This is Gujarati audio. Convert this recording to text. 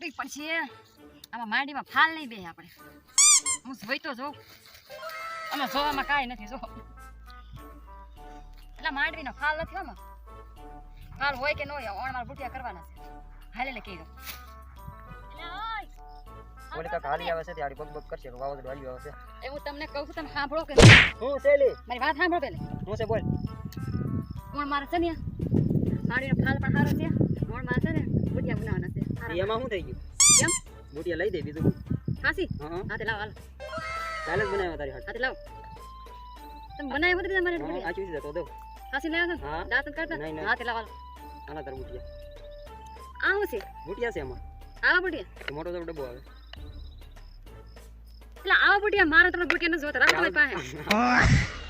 કરવી પડશે આમાં માંડીમાં ફાલ નહીં બે આપણે હું જોઈ તો જોઉં આમાં જોવામાં કાંઈ નથી જો એટલે માંડવીનો ફાલ નથી આમાં ફાલ હોય કે ન હોય ઓણ મારા બુટિયા કરવાના છે હાલે લે કહી દો ઓલી કાકા હાલી આવે છે ત્યારે પગ પગ કરશે વાવાઝોડું હાલી આવે છે એ હું તમને કહું છું તમે સાંભળો કે હું સેલી મારી વાત સાંભળો પેલે હું છે બોલ ઓણ મારે છે ને માંડવીનો ફાલ પણ સારો છે ઓણ મારે છે ને બુટિયા બનાવવાના છે એમાં શું થઈ ગયું કેમ બુટિયા લઈ દે બીજું ખાસી હા હાથે લાવ હાલ કાલે જ બનાવ્યા તારી હાથ હાથે લાવ તમે બનાવ્યો નથી તમારે હા આ ચૂસી જતો દો ખાસી લાવ્યો છો હા દાંત કરતા નહીં, નહીં. હાથે લાવ હાલ આના તાર બુટિયા આવું છે બુટિયા છે એમાં આવા બુટિયા મોટો તો ડબ્બો આવે એટલે આવા બુટિયા મારા તમને બુટિયા ન જોતા રાખો તમારી પાસે